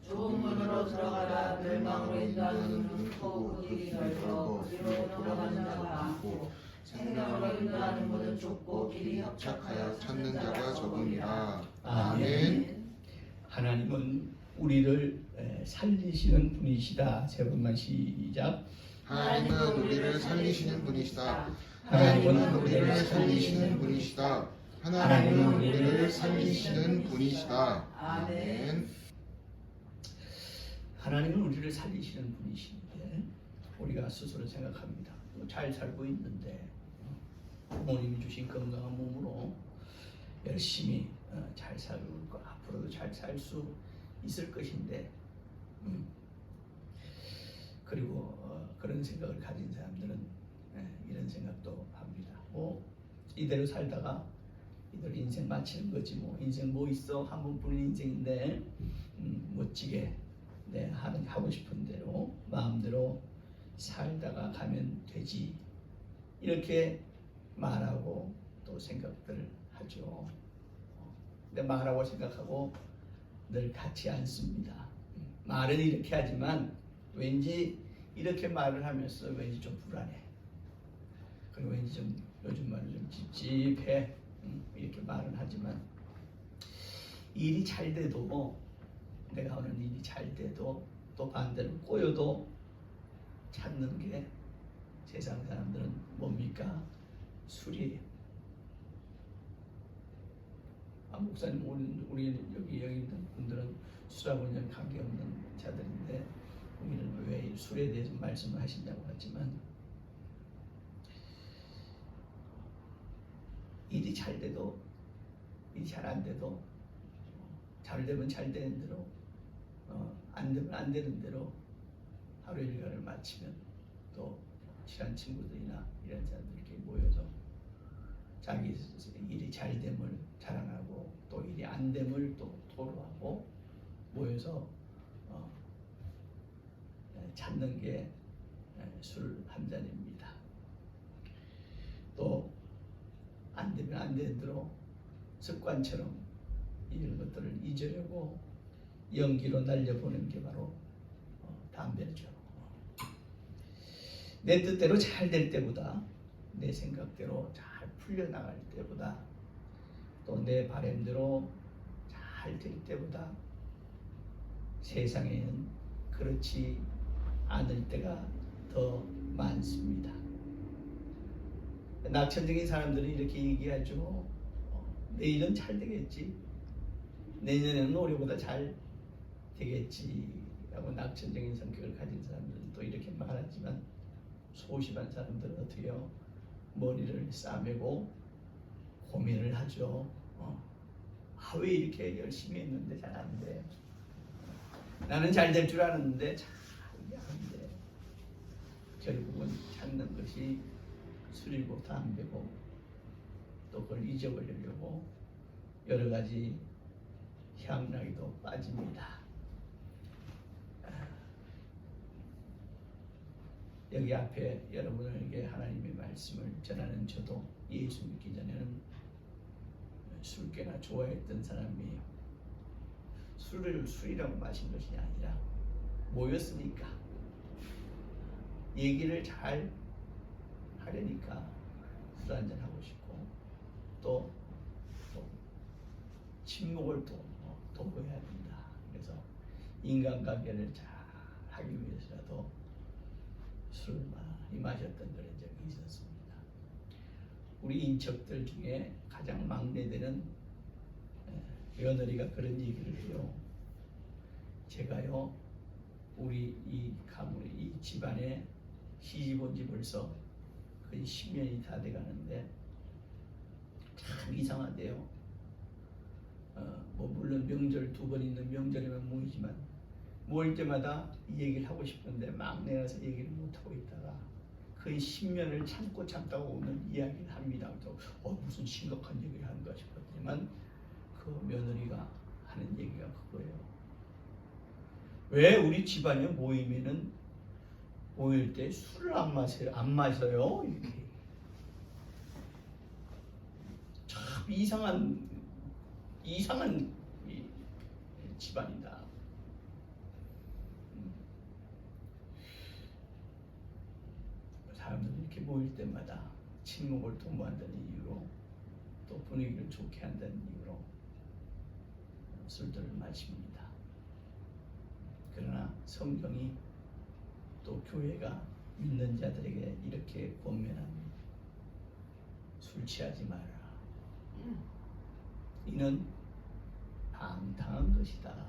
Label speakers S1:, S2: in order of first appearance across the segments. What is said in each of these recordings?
S1: 좁은 문으로 들어가라. 멸망으로 인도하는 좁고 길이 넓어 그리로 들어가는 자가 많고 생명으로 인도하는 문은 좁고 길이 협착하여 찾는 자가 적음이라. 아멘.
S2: 하나님은 우리를 살리시는 분이시다. 세 번만 시작.
S3: 하나님은 우리를 살리시는 분이시다.
S2: 하나님은
S3: 우리를 살리시는 분이시다. 하나님은 우리를 살리시는 분이시다. 아멘.
S2: 하나님은 우리를 살리시는 분이신데 우리가 스스로 생각합니다. 잘 살고 있는데 부모님이 주신 건강한 몸으로 열심히 잘 살고 있고 앞으로도 잘 살 수 있을 것인데 그리고 그런 생각을 가진 사람들은 이런 생각도 합니다. 이대로 살다가 이대로 인생 마치는 거지 뭐 인생 뭐 있어 한 번뿐인 인생인데 멋지게 하고 싶은 대로 마음대로 살다가 가면 되지 이렇게 말하고 또 생각들을 하죠. 근데 말하고 생각하고 늘 같지 않습니다. 말은 이렇게 하지만 왠지 이렇게 말을 하면서 왠지 좀 불안해. 그리고 왠지 좀 요즘 말로 좀 찝찝해. 이렇게 말은 하지만 일이 잘 돼도 내가 하는 일이 잘 돼도 또 반대로 꼬여도 찾는 게 세상 사람들은 뭡니까? 술이에요. 목사님 우리 여기 있는 분들은 술하고는 관계없는 자들인데 우리는 왜 술에 대해서 말씀을 하시냐고 하지만 일이 잘 돼도 일이 잘 안 돼도 잘 되면 잘 되는 대로 안 되면 안 되는 대로 하루 일과를 마치면 또 친한 친구들이나 이런 사람들끼리 모여서 자기 일이 잘 됨을 자랑하고 또 일이 안 됨을 또 토로하고 모여서 찾는 게 술 한 잔입니다. 또 안 되면 안 되는 대로 습관처럼 이런 것들을 잊으려고 연기로 날려보는 게 바로 담배죠. 내 뜻대로 잘 될 때보다 내 생각대로 잘 풀려나갈 때보다 또 내 바람대로 잘 될 때보다 세상에는 그렇지 않을 때가 더 많습니다. 낙천적인 사람들은 이렇게 얘기하죠. 내일은 잘 되겠지. 내년에는 올해보다 잘 되겠지. 라고 낙천적인 성격을 가진 사람들은 또 이렇게 말하지만 소심한 사람들은 어떻게 해요? 머리를 싸매고 고민을 하죠. 왜 이렇게 열심히 했는데 잘 안 돼? 나는 잘 될 줄 아는데 잘 안 돼. 결국은 찾는 것이 술이고 담배고 또 그걸 잊어버리려고 여러 가지 향락에도 빠집니다. 여기 앞에 여러분에게 하나님의 말씀을 전하는 저도 예수 믿기 전에는 술 꽤나 좋아했던 사람이에요. 술을 술이라고 마신 것이 아니라 모였으니까 얘기를 잘 하려니까 술 한잔 하고 싶고 또 침묵을 또 도모해야 된다. 그래서 인간관계를 잘 하기 위해서라도 술을 많이 마셨던 그런 적이 있었습니다. 우리 인척들 중에 가장 막내되는 며느리가 그런 얘기를 해요. 제가요 우리 이 가문의 이 집안에 시집 온 지 벌써 거의 10년이 다 돼가는데 참 이상하대요. 물론 명절 2번 있는 명절에만 모이지만 모일 때마다 이 얘기를 하고 싶은데 막내라서 얘기를 못하고 있다가 거의 10년을 참다가 오늘 이야기를 합니다. 무슨 심각한 얘기를 하는가 싶었지만 그 며느리가 하는 얘기가 그거예요. 왜 우리 집안에 모이면은 모일 때 술을 안 마셔요? 이렇게. 참 이상한 집안이다. 모일 때마다 친목을 도모한다는 이유로 또 분위기를 좋게 한다는 이유로 술들을 마십니다. 그러나 성경이 또 교회가 믿는 자들에게 이렇게 권면합니다. 술 취하지 마라. 이는 방탕한 것이다.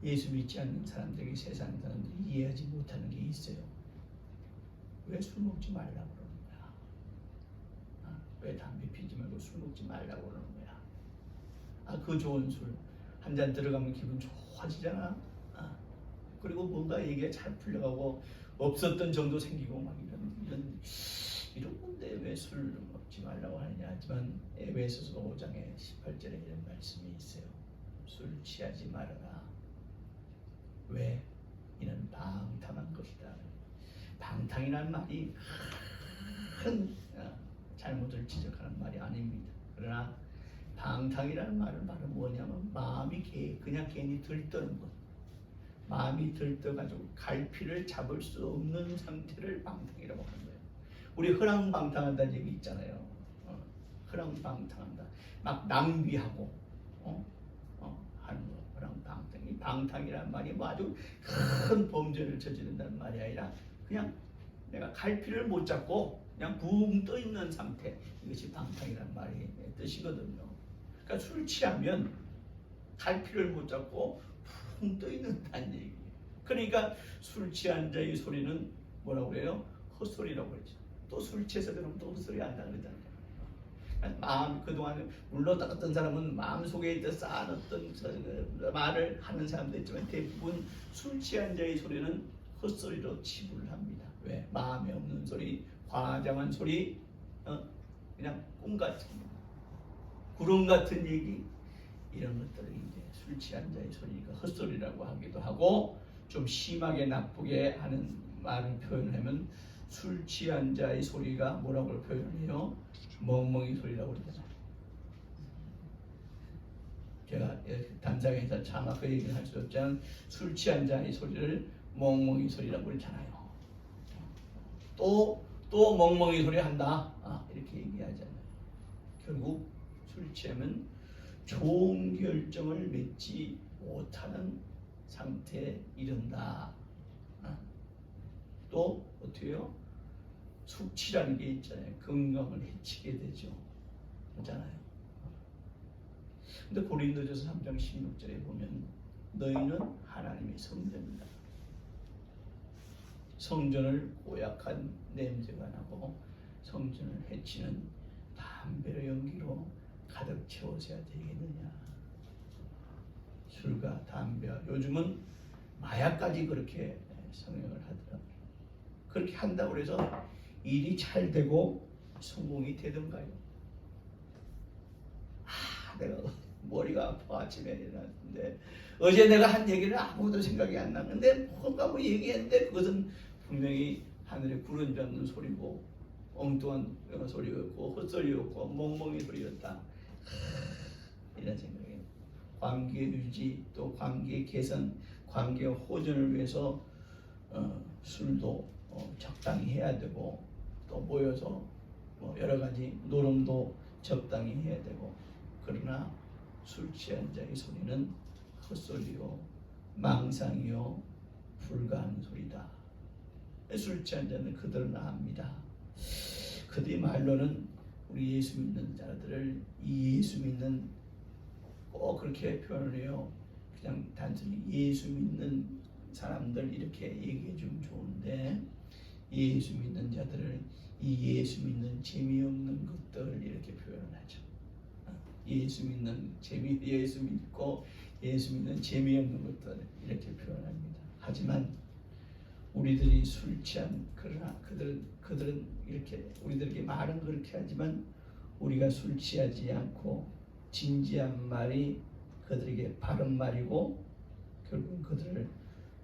S2: 예수 믿지 않는 사람들에게 세상 사람들이 이해하지 못하는 게 있어요. 왜 술 먹지 말라고 그러는 거야? 왜 담배 피지 말고 술 먹지 말라고 그러는 거야? 그 좋은 술 한 잔 들어가면 기분 좋아지잖아. 그리고 뭔가 얘기가 잘 풀려가고 없었던 정도 생기고 막 이런 건데 왜 술 먹지 말라고 하느냐. 하지만 에베소서 5장에 18절에 이런 말씀이 있어요. 술 취하지 말아라. 왜? 이는 방탕한 것이다. 방탕이라는 말이 큰 잘못을 지적하는 말이 아닙니다. 그러나 방탕이라는 말은 바로 뭐냐면 마음이 그냥 괜히 들떠는 것. 마음이 들떠가지고 갈피를 잡을 수 없는 상태를 방탕이라고 하는 거예요. 우리 허랑방탕한다는 얘기 있잖아요. 허랑방탕한다. 막 낭비하고 하는 거. 허랑방탕. 이 방탕이라는 말이 뭐 아주 큰 범죄를 저지른다는 말이 아니라 그냥 내가 갈피를 못 잡고 그냥 붕 떠 있는 상태. 이것이 방탕이라는 말의 뜻이거든요. 그러니까 술 취하면 갈피를 못 잡고 붕 떠 있는다는 얘기예요. 그러니까 술 취한 자의 소리는 뭐라고 그래요? 헛소리라고 그러죠. 또 술 취해서 그러면 또 헛소리 한다 그러잖아요. 마음 그동안 물러다갔던 사람은 마음속에 있던 쌓은 어떤 말을 하는 사람도 있지만 대부분 술 취한 자의 소리는 헛소리로 치부를 합니다. 왜? 마음에 없는 소리, 과장한 소리, 그냥 꿈 같은 구름 같은 얘기 이런 것들을 이제 술 취한 자의 소리니까 헛소리라고 하기도 하고 좀 심하게 나쁘게 하는 말을 표현하면 술 취한 자의 소리가 뭐라고 표현해요? 멍멍이 소리라고 그러잖아요. 제가 단상에서 차마 그 얘기를 할 수 없지만 술 취한 자의 소리를 멍멍이 소리라고 그러잖아요. 또 멍멍이 소리 한다. 이렇게 얘기하잖아요. 결국 술 취하면 좋은 결정을 맺지 못하는 상태에 이른다. 또 어떻게요? 숙취라는 게 있잖아요. 건강을 해치게 되죠. 그렇잖아요. 근데 고린도전서 3장 16절에 보면 너희는 하나님의 성전이다. 성전을 고약한 냄새가 나고 성전을 해치는 담배의 연기로 가득 채워서야 되겠느냐. 술과 담배와 요즘은 마약까지 그렇게 성행을 하더라고요. 그렇게 한다고 해서 일이 잘 되고 성공이 되던가요? 내가 머리가 아파 아침에 일어났는데 어제 내가 한 얘기를 아무것도 생각이 안 나는데 뭔가 뭐 얘기했는데 그것은 분명히 하늘에 구름 잡는 소리고 엉뚱한 소리였고 헛소리였고 멍멍이 소리였다. 이런 생각이에요. 관계 유지 또 관계 개선 관계 호전을 위해서 술도 적당히 해야 되고 또 모여서 뭐 여러 가지 노름도 적당히 해야 되고 그러나 술 취한 자의 소리는 헛소리요 망상이요 불가한 소리다. 술 취한 자는 그들은 압니다. 그들의 말로는 우리 예수 믿는 자들을 이 예수 믿는 꼭 그렇게 표현을 해요. 그냥 단순히 예수 믿는 사람들 이렇게 얘기해 주면 좋은데 예수 믿는 자들을 이 예수 믿는 재미없는 것들 이렇게 표현을 하죠. 예수 믿는 예수 믿고 예수 믿는 재미없는 것들 이렇게 표현합니다. 하지만 우리들이 술 취한 그러나 그들은 이렇게 우리들에게 말은 그렇게 하지만 우리가 술 취하지 않고 진지한 말이 그들에게 바른 말이고 결국 그들을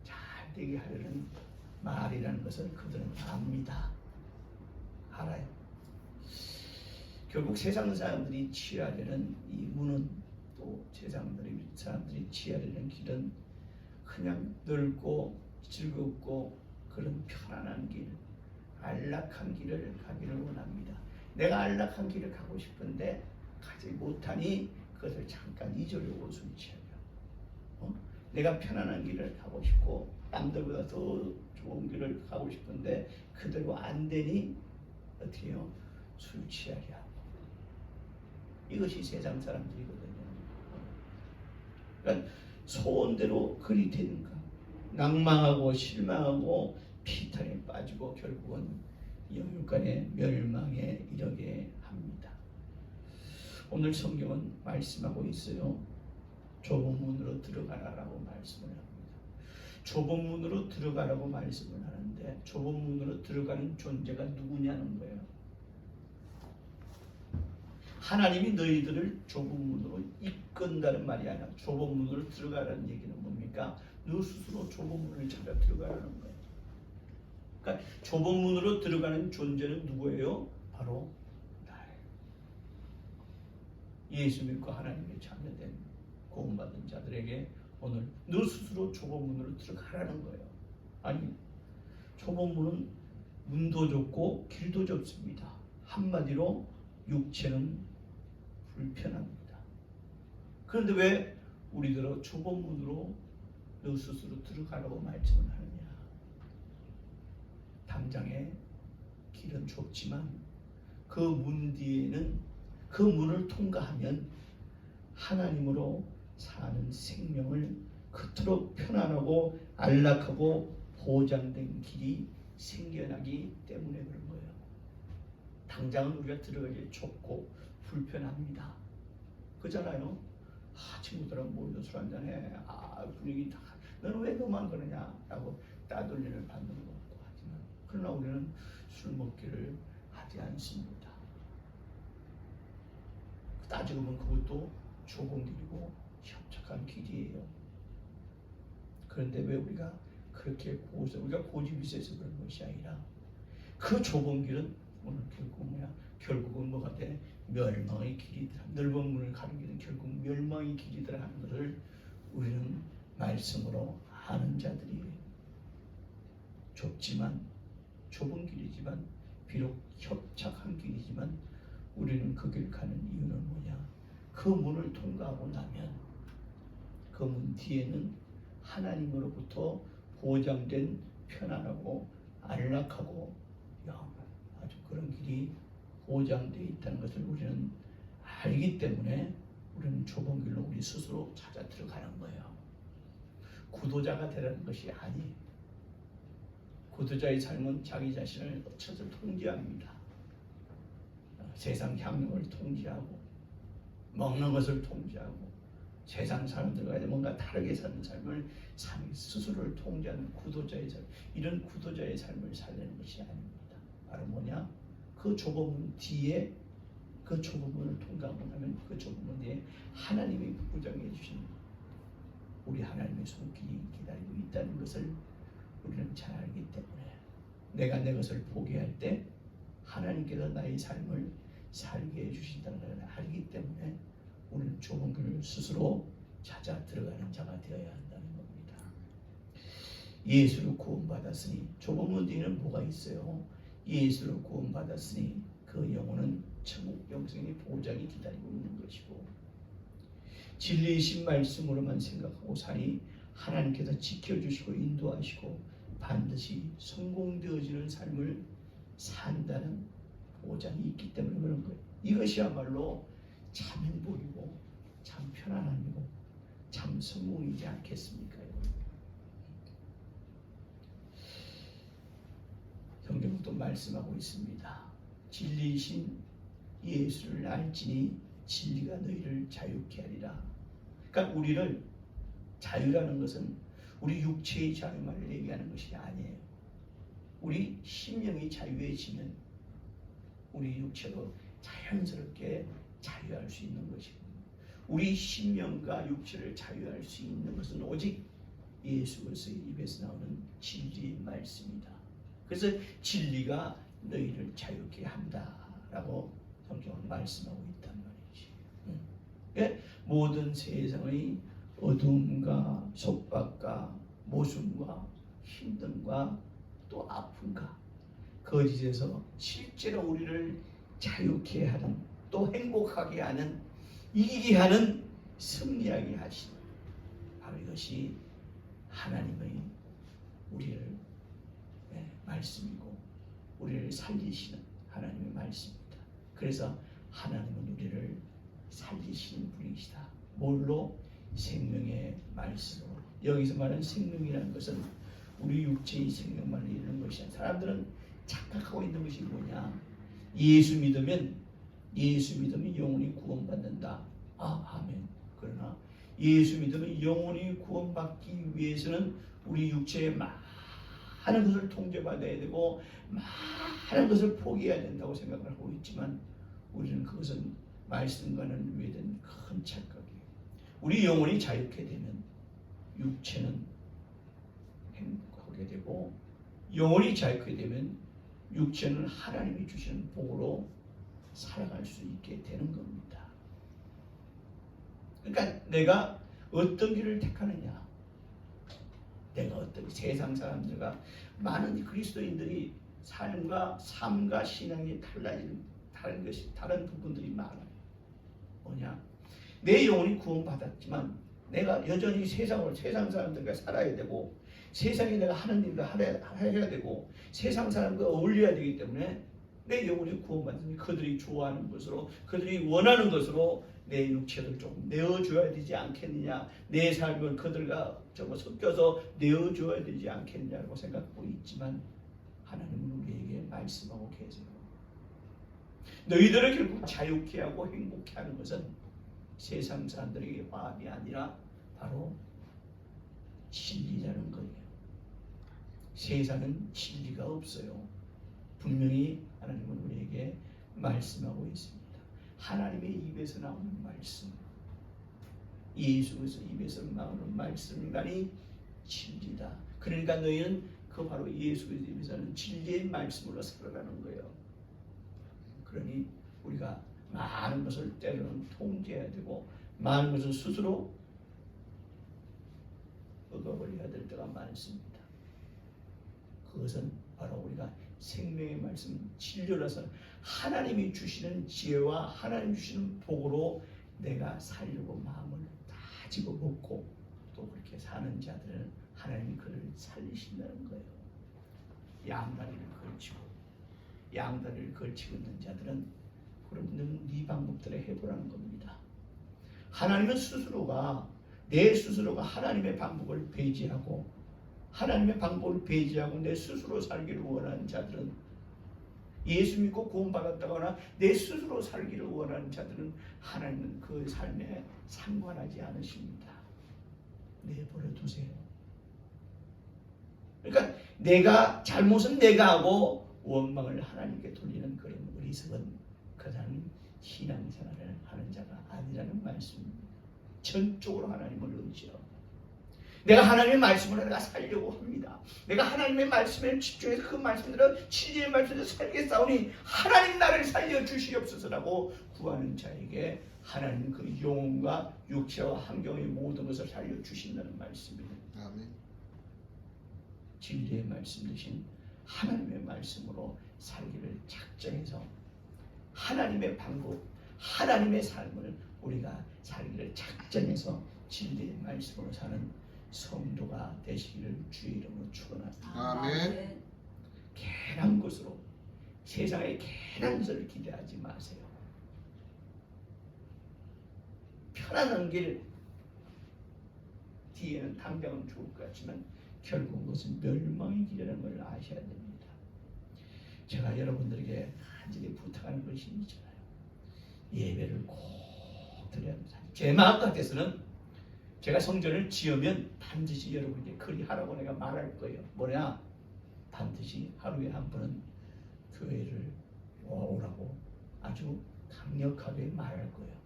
S2: 잘 되게 하려는 말이라는 것을 그들은 압니다. 알아요. 결국 세상 사람들이 취하려는 이 문은 또 세상 사람들이 취하려는 길은 그냥 넓고 즐겁고 그런 편안한 길 안락한 길을 가기를 원합니다. 내가 안락한 길을 가고 싶은데 가지 못하니 그것을 잠깐 잊으려고 술취하려. 내가 편안한 길을 가고 싶고 남들보다 더 좋은 길을 가고 싶은데 그대로 안 되니 어떻게 해요? 술 취하려 하고. 이것이 세상 사람들이거든요. 그러니까 소원대로 그리 되는가? 낭망하고 실망하고 피탄에 빠지고 결국은 영육간의 멸망에 이르게 합니다. 오늘 성경은 말씀하고 있어요. 좁은 문으로 들어가라라고 말씀을 합니다. 좁은 문으로 들어가라고 말씀을 하는데 좁은 문으로 들어가는 존재가 누구냐는 거예요. 하나님이 너희들을 좁은 문으로 이끈다는 말이 아니라 좁은 문으로 들어가라는 얘기는 뭡니까? 너 스스로 좁은 문을 찾아 들어가라는 거예요. 그러니까 좁은 문으로 들어가는 존재는 누구예요? 바로 나예요. 예수 믿고 하나님의 자녀된 구원받은 자들에게 오늘 너 스스로 좁은 문으로 들어가라는 거예요. 아니, 좁은 문은 문도 좁고 길도 좁습니다. 한마디로 육체는 불편합니다. 그런데 왜 우리들은 좁은 문으로 너 스스로 들어가라고 말씀을 하느냐? 당장의 길은 좁지만 그 문 뒤에는 그 문을 통과하면 하나님으로 사는 생명을 그토록 편안하고 안락하고 보장된 길이 생겨나기 때문에 그런 거예요. 당장은 우리가 들어가기 좁고 불편합니다. 그잖아요. 친구들하고 모여서 술 한잔해. 분위기 다 너는 왜 너만 그러냐 라고 따돌림을 받는 것 같고 하지만 그러나 우리는 술 먹기를 하지 않습니다. 따지고 보면 그것도 좁은 길이고 협착한 길이에요. 그런데 왜 우리가 그렇게 우리가 고집이 세서 그런 것이 아니라 그 좁은 길은 오늘 결국은 뭐가 돼? 멸망의 길이더라. 넓은 문을 가리기는 결국 멸망의 길이더라 하는 것을 우리는 말씀으로 아는 자들이에요. 좁은 길이지만 비록 협착한 길이지만 우리는 그 길 가는 이유는 뭐냐? 그 문을 통과하고 나면 그 문 뒤에는 하나님으로부터 보장된 편안하고 안락하고 아주 그런 길이 보장되어 있다는 것을 우리는 알기 때문에 우리는 좁은 길로 우리 스스로 찾아 들어가는 거예요. 구도자가 되라는 것이 아니에요. 구도자의 삶은 자기 자신을 스스로 통제합니다. 세상 향락을 통제하고 먹는 것을 통제하고 세상 사람들과 뭔가 다르게 사는 삶을 스스로를 통제하는 구도자의 삶, 이런 구도자의 삶을 살려는 것이 아닙니다. 바로 뭐냐? 그 좁은 문 뒤에 그 좁은 문을 통과하고 나면 그 좁은 문 뒤에 하나님이 보장해 주신 우리 하나님의 손길이 기다리고 있다는 것을 우리는 잘 알기 때문에 내가 내 것을 포기할 때 하나님께서 나의 삶을 살게 해주신다는 것을 알기 때문에 우리는 좁은 길을 스스로 찾아 들어가는 자가 되어야 한다는 겁니다. 예수로 구원받았으니 좁은 문 뒤에는 뭐가 있어요? 예수로 구원받았으니 그 영혼은 천국 영생의 보장이 기다리고 있는 것이고 진리이신 말씀으로만 생각하고 사니 하나님께서 지켜주시고 인도하시고 반드시 성공되어지는 삶을 산다는 보장이 있기 때문에 그런 거예요. 이것이야말로 참 행복이고 참 편안함이고 참 성공이지 않겠습니까? 성경은 또 말씀하고 있습니다. 진리이신 예수를 알지니 진리가 너희를 자유케 하리라. 그러니까 우리를 자유라는 것은 우리 육체의 자유만 얘기하는 것이 아니에요. 우리 심령이 자유해지면 우리 육체도 자연스럽게 자유할 수 있는 것이고 우리 심령과 육체를 자유할 수 있는 것은 오직 예수 그리스도의 입에서 나오는 진리의 말씀이다. 그래서 진리가 너희를 자유케 한다라고 성경은 말씀하고 있단 말이지. 모든 세상의 어둠과 속박과 모순과 힘듦과 또 아픔과 거짓에서 실제로 우리를 자유케 하는, 또 행복하게 하는, 이기게 하는, 승리하게 하시는, 바로 이것이 하나님의 우리를 말씀이고 우리를 살리시는 하나님의 말씀입니다. 그래서 하나님은 우리를 살리시는 분이시다. 뭘로? 생명의 말씀으로. 여기서 말하는 생명이라는 것은 우리 육체의 생명만을 이루는 것이 아니라, 사람들은 착각하고 있는 것이 뭐냐? 예수 믿으면 영혼이 구원받는다. 아멘. 그러나 예수 믿으면 영혼이 구원받기 위해서는 우리 육체의 많은 것을 통제받아야 되고 많은 것을 포기해야 된다고 생각을 하고 있지만, 우리는 그것은 말씀과는 외된 큰 착각이에요. 우리 영혼이 자유케 되면 육체는 행복하게 되고, 영혼이 자유케 되면 육체는 하나님이 주시는 복으로 살아갈 수 있게 되는 겁니다. 그러니까 내가 어떤 길을 택하느냐, 내가 어떤, 세상 사람들과 많은 그리스도인들이 삶과 신앙이 다른 부분들이 많아요. 뭐냐? 내 영혼이 구원받았지만 내가 여전히 세상 사람들과 살아야 되고, 세상에 내가 하는 일을 해야 되고, 세상 사람과 어울려야 되기 때문에 내 영혼이 구원받으면 그들이 좋아하는 것으로, 그들이 원하는 것으로 내 육체를 조금 내어줘야 되지 않겠느냐, 내 삶을 그들과 섞여서 내어줘야 되지 않겠느냐고 생각하고 있지만, 하나님은 우리에게 말씀하고 계세요. 너희들을 결국 자유케 하고 행복케 하는 것은 세상 사람들에게 화합이 아니라 바로 진리라는 거예요. 세상은 진리가 없어요. 분명히 하나님은 우리에게 말씀하고 있습니다. 하나님의 입에서 나오는 말씀, 예수의 입에서 나오는 말씀만이 진리다. 그러니까 너희는 그 바로 예수의 입에서는 진리의 말씀으로 살아가는 거예요. 그러니 우리가 많은 것을 때로는 통제해야 되고, 많은 것을 스스로 얻어버려야 될 때가 많습니다. 그것은 바로 우리가 생명의 말씀, 진료라서 하나님이 주시는 지혜와 하나님 주시는 복으로 내가 살려고 마음을 다 집어먹고 또 그렇게 사는 자들은 하나님이 그를 살리신다는 거예요. 양다리를 걸치고 있는 자들은 그러면 네 방법대로 해보라는 겁니다. 하나님은 내 스스로가 하나님의 방법을 배제하고 내 스스로 살기를 원하는 자들은, 예수 믿고 구원받았다거나 내 스스로 살기를 원하는 자들은 하나님은 그 삶에 상관하지 않으십니다. 내버려 두세요. 그러니까 잘못은 내가 하고 원망을 하나님께 돌리는 그런 어리석은 그 사람은 신앙생활을 하는 자가 아니라는 말씀입니다. 전적으로 하나님을 의지하고, 내가 하나님의 말씀을 내가 살려고 합니다. 내가 하나님의 말씀에 집중해서 그 말씀대로, 진리의 말씀대로 살겠사오니 하나님 나를 살려주시옵소서라고 구하는 자에게 하나님 그 영혼과 육체와 환경의 모든 것을 살려주신다는 말씀입니다.
S3: 아멘.
S2: 진리의 말씀 대신 하나님의 말씀으로 살기를 작정해서, 하나님의 방법, 하나님의 삶을 우리가 살기를 작정해서 진리의 말씀으로 사는 성도가 되시기를 주의 이름으로 축원합니다.
S3: 아멘.
S2: 괜한 것으로, 세상의 괜한 것을 기대하지 마세요. 편안한 길 뒤에는 당장은 좋을 것 같지만 결국 그것은 멸망의 길이라는 걸 아셔야 됩니다. 제가 여러분들에게 간절히 부탁하는 것이 있잖아요. 예배를 꼭 드려야 합니다. 제 마음 같아서는 제가 성전을 지으면 반드시 여러분께 그리하라고 내가 말할 거예요. 뭐냐? 반드시 하루에 한 번은 교회를 오라고 아주 강력하게 말할 거예요.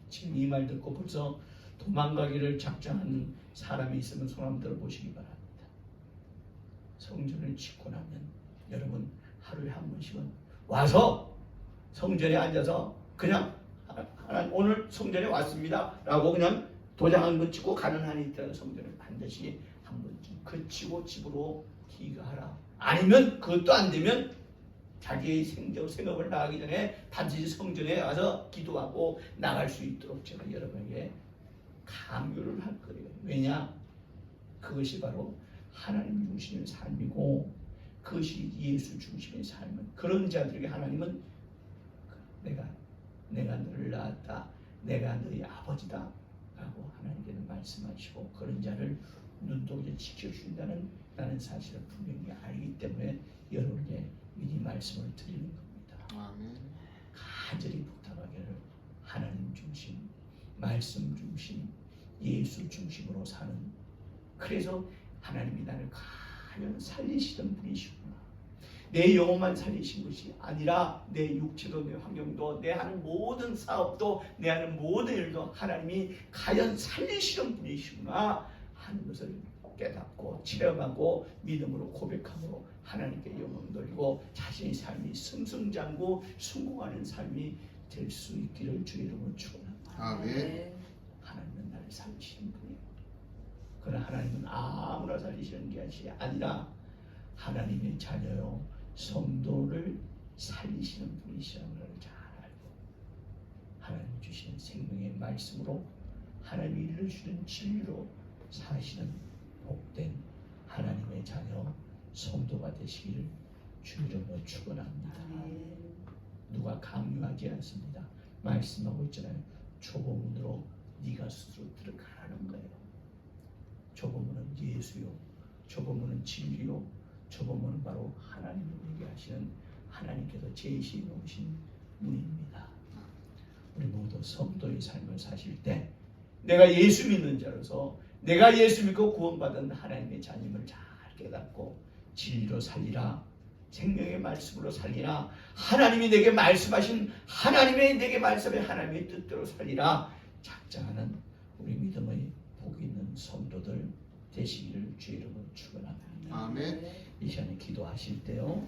S2: 지금 이 말 듣고 벌써 도망가기를 작정하는 사람이 있으면 손 한번 들어보시기 바랍니다. 성전을 짓고 나면 여러분 하루에 한 번씩은 와서 성전에 앉아서 그냥 오늘 성전에 왔습니다 라고 그냥 도장 한 번 찍고 가는 한이 있다는 성전을 반드시 한 번쯤 그치고 집으로 귀가하라. 아니면 그것도 안 되면 자기의 생업을 나가기 전에 반드시 성전에 와서 기도하고 나갈 수 있도록 제가 여러분에게 강요를 할 거예요. 왜냐? 그것이 바로 하나님 중심의 삶이고 그것이 예수 중심의 삶은 그런 자들에게 하나님은 내가 너를 낳았다. 내가 너희 아버지다. 라고 하나님께는 말씀하시고 그런 자를 눈독에 지켜준다는 라는 사실을 분명히 알기 때문에 여러분에게 미리 말씀을 드리는 겁니다.
S3: 아멘.
S2: 간절히 부탁하기를 하나님 중심, 말씀 중심, 예수 중심으로 사는 그래서 하나님이 나를 가장 살리시던 분이시구나. 내 영혼만 살리신 것이 아니라 내 육체도 내 환경도 내 하는 모든 사업도 내 하는 모든 일도 하나님이 가장 살리시던 분이시구나 하는 것을 깨닫고 체험하고 믿음으로 고백함으로 하나님께 영광 돌리고 자신의 삶이 승승장구 성공하는 삶이 될 수 있기를 주의 이름으로 축원합니다.
S3: 아멘.
S2: 하나님은 나를 살리시는 분이에요. 그러나 하나님은 아무나 살리시는 것이 아니라 하나님의 자녀요 성도를 살리시는 분이시라는 것을 잘 알고 하나님 주시는 생명의 말씀으로 하나님이 일러주시는 진리로 사시는 복된 하나님의 자녀 성도가 되시기를 주 이름으로 축원합니다. 누가 강요하지 않습니다. 말씀하고 있잖아요. 좁은 네가 스스로 들어가라는 거예요. 좁은 문은 예수요, 좁은 문은 진리요, 좁은 문은 바로 하나님을 얘기하시는 하나님께서 제시해 놓으신 문입니다. 우리 모두 성도의 삶을 사실 때 내가 예수 믿는 자로서 내가 예수 믿고 구원받은 하나님의 자녀임을 잘 깨닫고 진리로 살리라, 생명의 말씀으로 살리라, 하나님이 내게 말씀하신 내게 말씀의 하나님의 뜻대로 살리라 작정하는 우리 믿음의 복 있는 성도들 되시기를 주의 이름으로 축원합니다.
S3: 아멘.
S2: 이 시간에 기도하실 때요